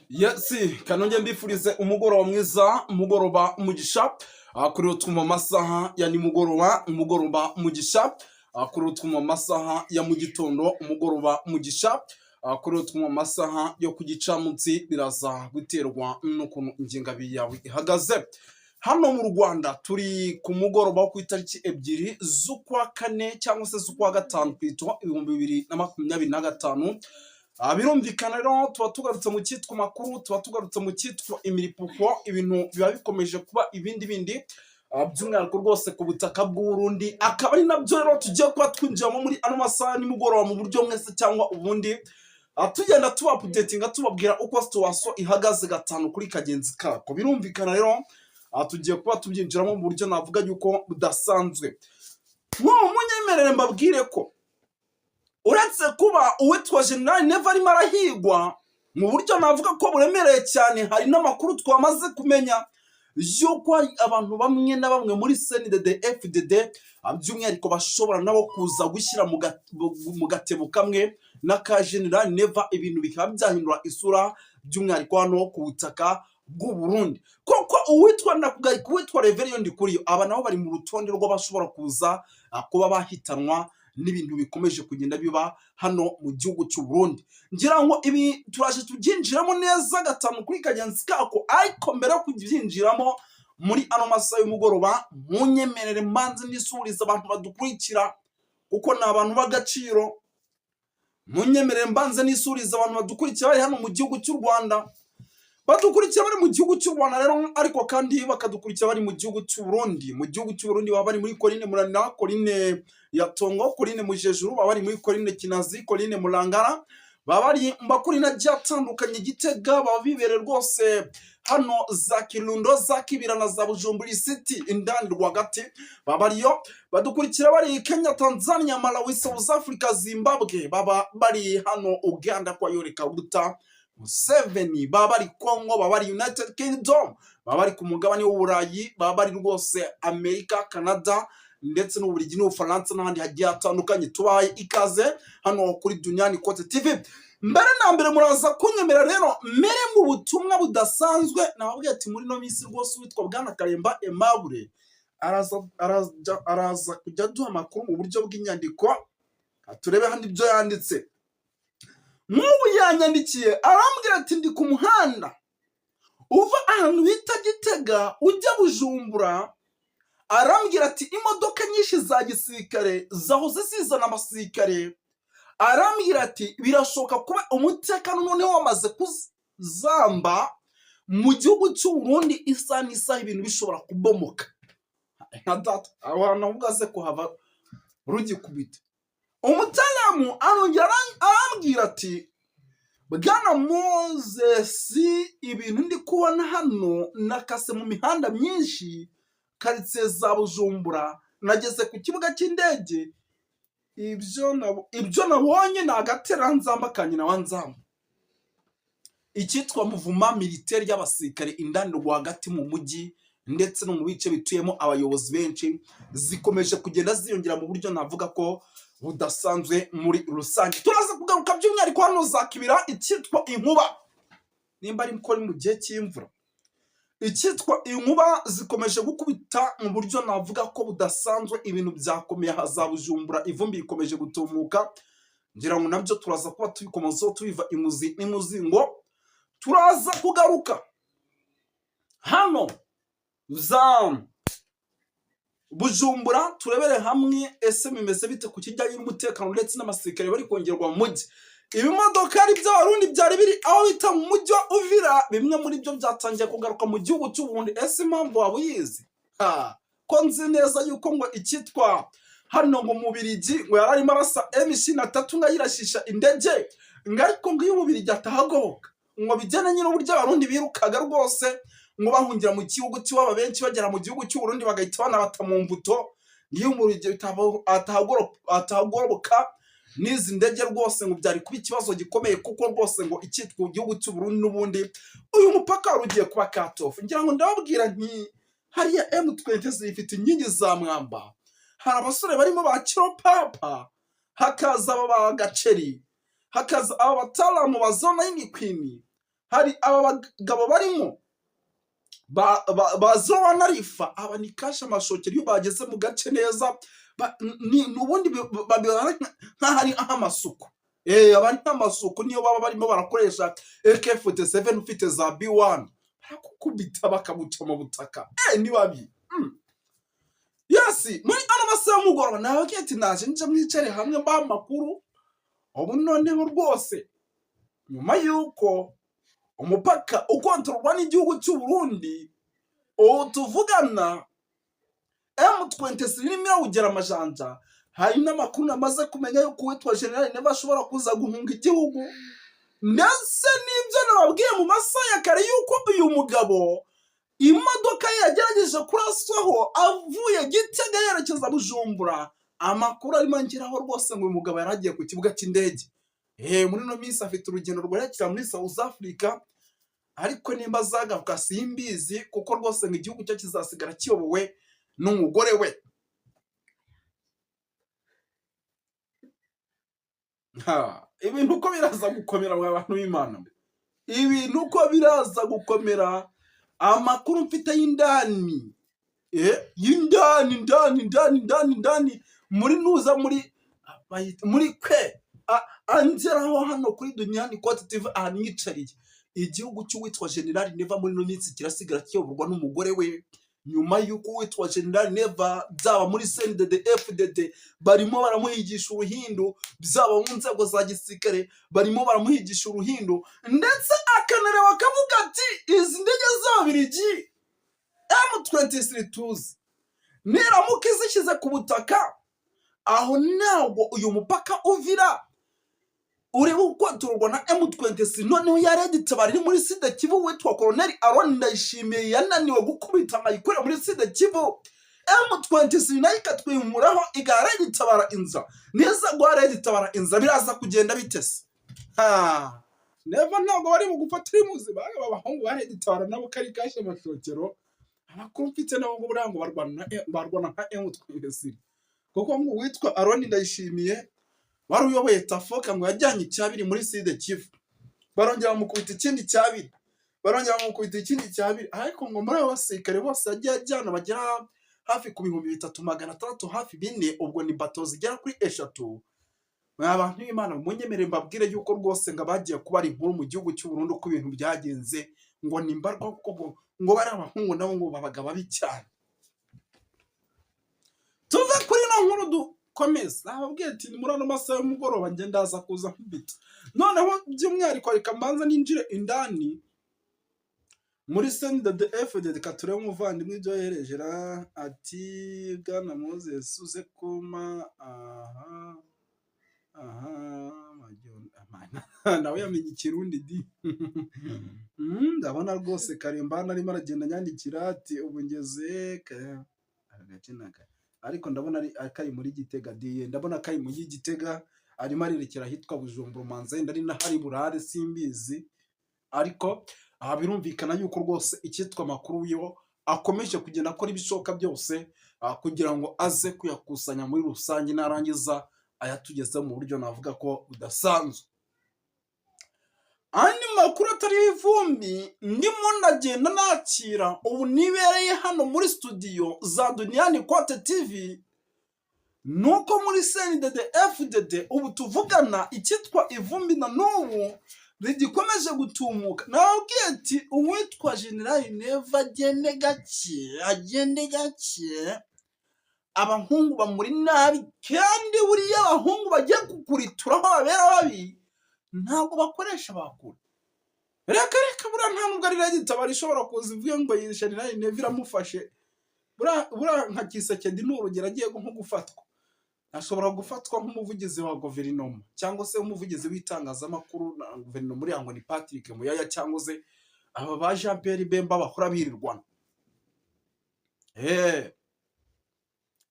Yesi kanonge mbifurize umugoroba mwiza, umugoroba umugisha. Kuri utwuma amasaha ya nimugoroba, umugoroba umugisha. Kuri utwuma amasaha ya mu gitondo, umugoroba umugisha. Kuri utwuma amasaha yo ku gicamunsi biraza guterwa n'ukuntu ingengabihe yawe ihagaze. Hano mu Rwanda turi ku mugoroba wo ku itariki 2 z'ukwa kane cyangwa se z'ukwa gatanu kwito 2025. Birumvikana rero tuba tugarutse mu cyitwa makuru, tuba tugarutse mu cyitwa imiripuko, ibintu biba bikomeje kuba ibindi by'umwihariko rwose ku butaka bw'Uburundi, akaba ari nabyo rero tugiye kuba twinjiramo muri ano masaha nimugoroba mu buryo mwese cyangwa ubundi, tugenda tuba updatinga tubabwira uko situation ihagaze gatanu kuri kagenzi kako. Birumvikana rero tugiye kuba tubyinjiramo mu buryo navuga yuko budasanzwe. Munyemerere mbabwire ko uretse kuba uwitwa General Neva arimo arahigwa mu buryo navuga ko buremereye cyane, hari n'amakuru twamaze kumenya yuko hari abantu bamwe na bamwe muri CNDD FDD by'umwihariko bashobora nabo kuza gushyira mu gatebo kamwe na ka General Neva, ibintu bikaba byahindura isura by'umwihariko hano ku butaka bw'u Burundi. Koko uwitwa Reverien Ndikuriyo aba nabo bari mu rutonde rw'abashobora kuza kuba bahitanwa n'ibintu bikomeje kugenda biba hano mu gihugu cy'u Burundi. Ngira ngo ibi turaje tubyinjiramo neza gatanu kuri kagenzi kako, ariko mbere yo kubyinjiramo muri ano masaha y'umugoroba, munyemerere manze nisuriza abantu badukurikira kuko ni abantu b'agaciro. Munyemerere mbanze nisuriza abantu badukurikira bari hano mu gihugu cy'u Rwanda, badukurikira bari mu gihugu cy'u Rwanda rero, ariko kandi bakadukurikira bari mu gihugu cy'u Burundi. Mu gihugu cy'u Burundi baba bari muri Coline Muranira, Coline ya Tongo, Coline Mujejuru, baba bari muri Coline Kinazi, Coline Murangara, baba bari makurina atandukanye Gitega, baba bibere rwose hano za Kirundo, za Kibira na za Bujumbura City indani rwagati. Baba bariyo badukurikira bari Kenya, Tanzania, Malawi, South Africa, Zimbabwe, baba bari hano Uganda kwa Yoweri Kaguta Museveni, baba bari Congo, baba bari United Kingdom, baba bari ku mugabane w'Uburayi, baba bari rwose Amerika, Canada ndetse n'Ububiligi n'Ubufaransa n'ahandi hagiye hatandukanye. Tubaye ikaze hano kuri Duniani Kote TV. Mbere na mbere muraza kunyemera rero mere mu butumwa budasanzwe, nababwiye ati muri no minsi rwose witwa Bwana Karemba Aimable araza kujya duha amakuru mu buryo bw'inyandiko. Turebe handi ibyo yanditse. Nk'ubu yanyandikiye arambwira ati ndi ku muhanda uva ahantu bita Gitega ujya Bujumbura, arambwira ati imodoka nyinshi za gisirikare zahoze zizana abasirikare, arambwira ati birashoboka kuba umutekano noneho wamaze kuzamba mu gihugu cy'u Burundi, isa n'isaha ibintu bishobora kubomoka. Nka data abantu ugaze kuhava rugikubita. Umutalamu arongera arambwira ati Bwana Moses, ibintu ndi kubona hano nakase mu mihanda myinshi karitsiye za Bujumbura, nageze ku kibuga cy'indege, ibyo nabonye ni agateranzamba kanyina wanzamba. Icyitwa muvuma militaire y'abasirikare indani rwagati mu mujyi ndetse no mu bice bituyemo abayobozi benshi zikomeje kugenda ziyongera mu buryo navuga ko budasanzwe muri rusange. Turaza kugaruka by'umwihariko hano za Kibira, icyitwa inkuba, nimba ari mu gihe cy'imvura, icyitwa inkuba zikomeje gukubita mu buryo navuga ko budasanzwe. Ibintu byakomeye haza Bujumbura, ivumbi ikomeje gutumuka. Ngira ngo nabyo turaza kuba tubikomozaho tubiva imuzi n'imuzingo. Turaza kugaruka hano za Bujumbura turebere hamwe ese bimeze bite ku kijyanye n'umutekano ndetse n'abasirikare bari kongerwa mu mujyi. Ibimodoka ari by'Abarundi byari biri aho bita mu mujyi wa Uvira, bimwe muri byo byatangiye kugaruka mu gihugu cy'u Burundi. Ese impamvu waba uyizi? Ko nzi neza yuko ngo icyitwa hano ngo mu Bubiligi ngo yararimo arasa M23 ngayirashisha indege, ariko ngo iyo Ububiligi atahagoboka ngo bijyana nyine uburyo Abarundi birukaga rwose ngo bahungira mu gihugu cy'iwabo, benshi bagera mu gihugu cy'u Burundi bagahita banabata mu mbuto. Niyo Ububiligi atahagoroboka n'izi ndege rwose ngo byari kuba ikibazo gikomeye, kuko rwose ngo icyitwa igihugu cy'u Burundi n'ubundi uyu mupaka wari ugiye kuba katofu. Ngira ngo ndababwira nti hariya M20 zifite inkingi za mwamba, hari abasore barimo ba Kiropapa, hakaza aba Gaceri, hakaza aba batalamu ba zona y'Imikwimi, hari aba bagabo barimo bazoba narifa aba ni kasha amashokero iyo bageze mu gace neza ubundi babibara nk'ahari amasuku abandi amasuku niyo baba barimo barakoresha AK47 ufite za B1 barakukubita bakamuca mu butaka ni babi yasi muri ano masaha y'umugoroba nawe ati naje nje mwicare hamwe mba makuru ubu noneho rwose nyuma yuko umupaka ukontorwa n'igihugu cy'u Burundi tuvugana M23 irimo irawugera amajanja hari n'amakuru namaze kumenya yuko uwitwa General Neva ashobora kuza guhunga igihugu ndetse n'ibyo nababwiye mu masaha ya kare yuko uyu mugabo imodoka ye yagerageje kuraswaho avuye Gitega yerekeza Bujumbura amakuru arimo ngiraho rwose ngo uyu mugabo yaragiye ku kibuga cy'indege muri no minsi afite urugendo rwerekeza muri South Africa ariko nimba zagaruka simbizi kuko rwose ngo igihugu cyo kizasigara kiyobowe n'umugore we ibintu uko biraza gukomera abantu b'Imana ibintu uko biraza gukomera amakuru mfite y'indani y'indani muri nuza muri kwe angeraho hano kuri Duniani Quote TV ahamwicariye igihugu cy'uwitwa General Neva muri no minsi kirasigara kiyoborwa n'umugore we nyuma yuko uwitwa General Neva byaba muri CNDD FDD barimo baramuhigisha uruhindu byaba mu nzego za gisirikare barimo baramuhigisha uruhindu ndetse akanareba akavuga ati izi ndege z'Ababiligi M23 tuzi niramuka izishyize ku butaka aho ntabwo uyu mupaka uvira ureba ukontorwa na M23 noneho yareditse bari muri Sida Kivu witwa Colonel Aron Ndayishimiye yananiwe gukubita amayikore muri Sida Kivu M23 nayo ikatwimuraho igareditse inza neza gwareditse inza biraza kugenda bitese Neva ntabwo bari mu gufatira imuzi babahungu bareditse nabo kari kashe amashokero amakuru mfite nabo ngo burango barwana nka M23 kuko ngo witwa Aron Ndayishimiye wari uyoboye Tafoka ngo yajyanye icyabiri muri Sida Kivu barongera mukubita ikindi cyabiri ariko ngo muri abasirikare bose yajyana bagera hafi ku 3600 hafi bine ubwo ni bato zigera kuri 3 abantu b'Imana munyemere mbabwire yuko rwose ngo bagiye kuba ari inkuru mu gihugu cy'u Burundi uko ibintu byagenze ngo nimbarwa kuko ngo bari abahungu nabo ngo babaga babi cyane tuve kuri no nkuru komeza ababwiye ati muri ano masaha y'umugoroba nge ndaza kuza nkubita noneho by'umwihariko reka mbanza ninjire indani muri CNDD FDD katureba umuvandimwe ibyo yoherejera ati Bwana Moses uze kuma nawe yamenye ikirundi di ndabona rwose Karembana arimo aragenda nyandikira ati ubu ngeze agacinaga ariko ndabona ari muri Gitega diye ndabona kai mu Gitega arimo arerekera hitwa Bujumbura manza ndari na hari burare simbizi ariko birumvikana yuko rwose icyitwa makuru yo akomeje kugenda akora ibishoka byose kugira ngo aze kuyakusanya muri rusange narangiza ayatugeze mu buryo navuga ko budasanzwe andi makuru atari ivumbi ndimo ndagenda nakira ubu nibereye hano muri studio za Duniani Quote TV nuko muri CNDD FDD ubu tuvugana icyitwa ivumbi na n'ubu rigikomeje gutumuka nababwiye ati uwitwa General Neva agende gake abahungu bamuri nabi kandi buriya abahungu bagiye kukuritura aho babera babi ntabwo bakoresha bakuru reka bura nta nubwo ari ragitaba rishobora kuza ivuye ngo General Neva iramufashe bura nka Kisekedi n'urugero agiye nko gufatwa ashobora gufatwa nk'umuvugizi wa guverinoma cyangwa se umuvugizi w'itangazamakuru na guverinoma muri yango ni Patrick Muyaya cyangwa se aba ba Jean Pierre Bemba bakora birirwana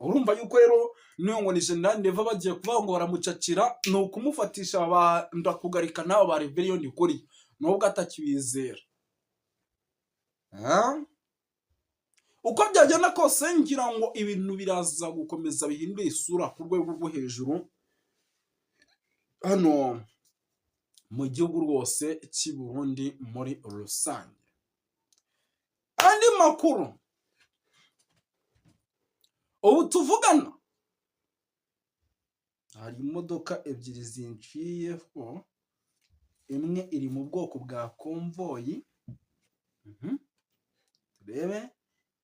urumva yuko rero niyo ni General Neva bagiye kuvuga ngo baramucakira no kumufatisha ndakugarika naho ba rebellion kuri nubwo atakibizera uko byagenda kose ngira ngo ibintu biraza gukomeza bihinduye isura ku rwego rwo hejuru hano mu gihugu rwose cy'i Burundi muri rusange. Andi makuru, ubu tuvugana hari imodoka ebyiri zinciyeho, imwe iri mu bwoko bwa konvoyi, turebe,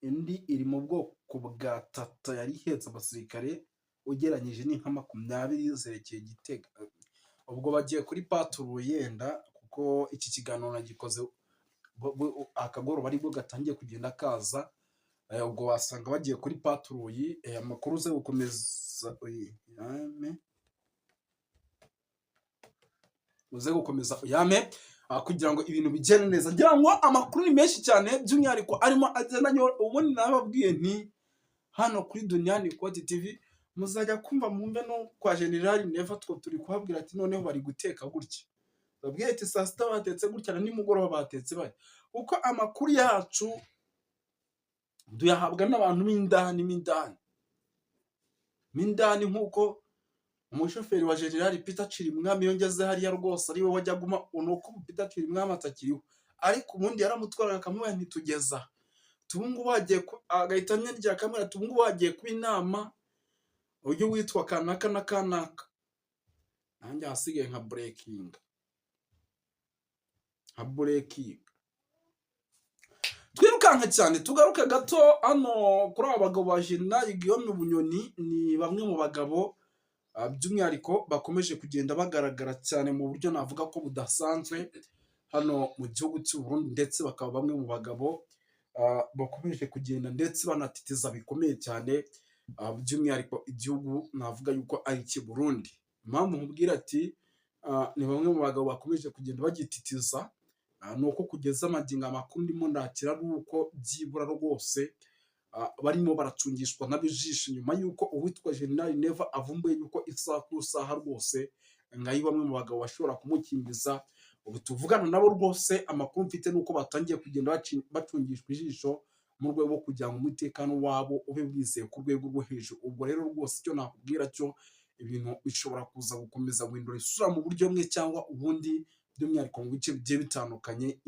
indi iri mu bwoko bwa tata yari ihetse abasirikare ugereranyije ni nka 20 zerekeye Gitega. Ubwo bagiye kuri paturuye yenda, kuko iki kiganiro nagikoze akagoroba aribwo gatangiye kugenda kaza, ubwo wasanga bagiye kuri paturuye. Amakuru uze gukomeza uyame kugira ngo ibintu bigende neza. Ngira ngo amakuru ni menshi cyane, by'umwihariko arimo agendanye. Ubundi nababwiye nti hano kuri Duniani Code TV muzajya kumva mumbe no kwa General Neva turi kuhabwira ati noneho bari guteka gutya, babwiye ati saa sita batetse gutya na nimugoroba batetse bari, uko amakuru yacu duyahabwa n'abantu mindani nk'uko umushoferi wa General Peter Chirimwami yongeze hariya rwose ariwe wajya guma unuko Peter Chirimwami atakiriho, ariko ubundi yaramutwara akamubwira ntitugeza tubungu bagiye agahita nyarya kamera tubungu bagiye ku inama uyu witwa kanaka na kanaka, nanjye hasigaye nka breaking. Twirukanka cyane tugaruke gato hano kuri abagabo ba General Guillaume Bunyoni. Ni bamwe mu bagabo by'umwihariko bakomeje kugenda bagaragara cyane mu buryo navuga ko budasanzwe hano mu gihugu cy'u Burundi, ndetse bakaba bamwe mu bagabo bakomeje kugenda ndetse banatitiza bikomeye cyane by'umwihariko igihugu navuga yuko ari cy'i Burundi. Impamvu nkubwira ati ni bamwe mu bagabo bakomeje kugenda bagititiza, nuko kugeza amagingo amakuru ndimo ndakira ari uko byibura rwose barimo baracungishwa n'abijisho nyuma yuko uwitwa General Neva avumbuye yuko isaha ku isaha rwose ngayi bamwe mu bagabo bashobora kumukimbiza. Ubu tuvugana nabo rwose amakuru mfite nuko batangiye kugenda bacungishwa ijisho mu rwego rwo kugira ngo umutekano wabo ube wizeye ku rwego rwo hejuru. Ubwo rero rwose icyo nakubwira cyo ibintu bishobora kuza gukomeza guhindura isura mu buryo bumwe cyangwa ubundi, by'umwihariko mu bice bigiye bitandukanye.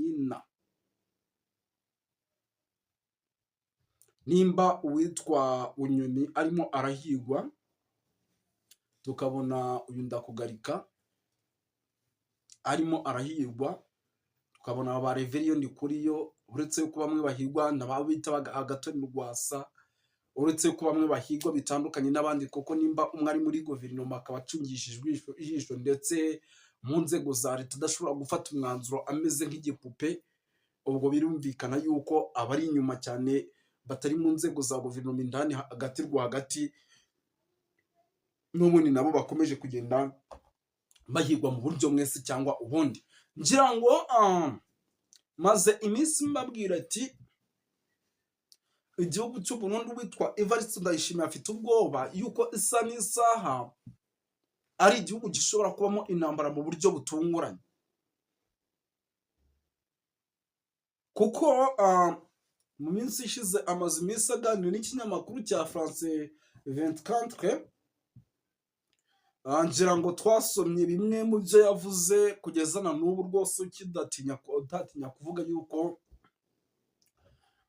Nimba uwitwa Bunyoni arimo arahigwa, tukabona uyu Ndakugarika arimo arahigwa, tukabona ba Reverien Ndikuriyo, uretse ko bamwe bahigwa n'ababita Agathon Rwasa, uretse ko bamwe bahigwa bitandukanye n'abandi, kuko nimba umwe ari muri guverinoma akaba acungishijwe ijisho ndetse mu nzego za leta adashobora gufata umwanzuro ameze nk'igipupe, ubwo birumvikana yuko abari inyuma cyane batari mu nzego za guverinoma indani hagati n'ubundi nabo bakomeje kugenda bahigwa mu buryo mwese cyangwa ubundi. Ngira ngo maze iminsi mbabwira ati igihugu cy'u Burundi witwa Evariste Ndayishimiye afite ubwoba yuko isa n'isaha ari igihugu gishobora kubamo intambara mu buryo butunguranye, kuko mu minsi ishize amaze iminsi aganira n'ikinyamakuru cya France 24. Ngira ngo twasomye bimwe mu byo yavuze kugeza na n'ubu rwose utatinya kuvuga yuko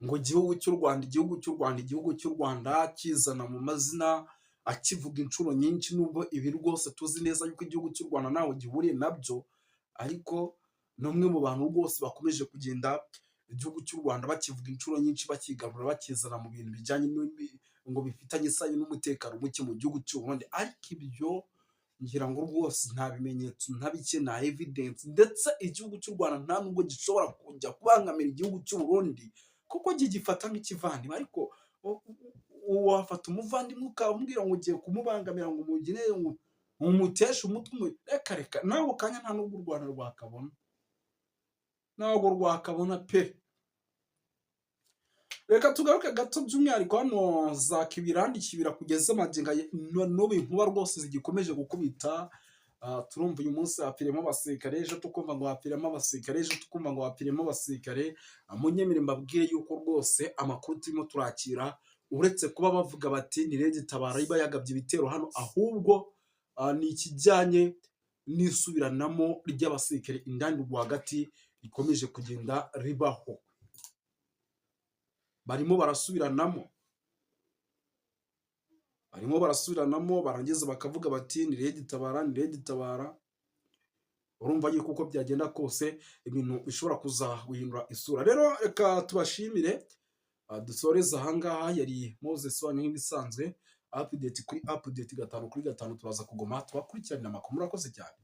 ngo igihugu cy'u Rwanda kizana mu mazina akivuga inshuro nyinshi, nubwo ibi rwose tuzi neza yuko igihugu cy'u Rwanda ntaho gihuriye nabyo, ariko n'umwe mu bantu rwose bakomeje kugenda igihugu cy'u Rwanda bakivuga inshuro nyinshi, bakigarura bakizana mu bintu bijyanye ngo bifitanye isano n'umutekano muke mu gihugu cy'u Burundi. Ariko ibyo ngira ngo rwose nta bimenyetso nta bike nta evidence, ndetse igihugu cy'u Rwanda nta nubwo gishobora kujya kubangamira igihugu cy'u Burundi kuko gifata nk'ikivandimwe. Ariko wafata umuvandimwe ukamubwira ngo ugiye kumubangamira ngo umugire umuteshe umutwe, reka nawe kanya nta nubwo u Rwanda rwakabona pe. Reka tugaruke gato by'umwihariko hano za Kibira kugeza amagingo n'ubu inkuba rwose zigikomeje gukubita. Turumva uyu munsi hapiremo abasirikare, ejo tukumva ngo hapiremo abasirikare, ejo tukumva ngo hapiremo abasirikare. Munyemere mbabwire yuko rwose amakuru turimo turakira, uretse kuba bavuga bati ni Red Tabara iba yagabye ibitero hano, ahubwo ni ikijyanye n'isubiranamo ry'abasirikare indani rwagati rikomeje kugenda ribaho. Barimo barasubiranamo barangiza bakavuga bati ni Red Tabara, ni Red Tabara. Urumva yuko uko byagenda kose ibintu bishobora kuzahindura isura. Rero reka tubashimire, dusoreze ahangaha. Yari Moses wanyu nk'ibisanzwe, update kuri update 5 kuri 5 turaza kugoma tubakurikiranira amakuru. Murakoze cyane.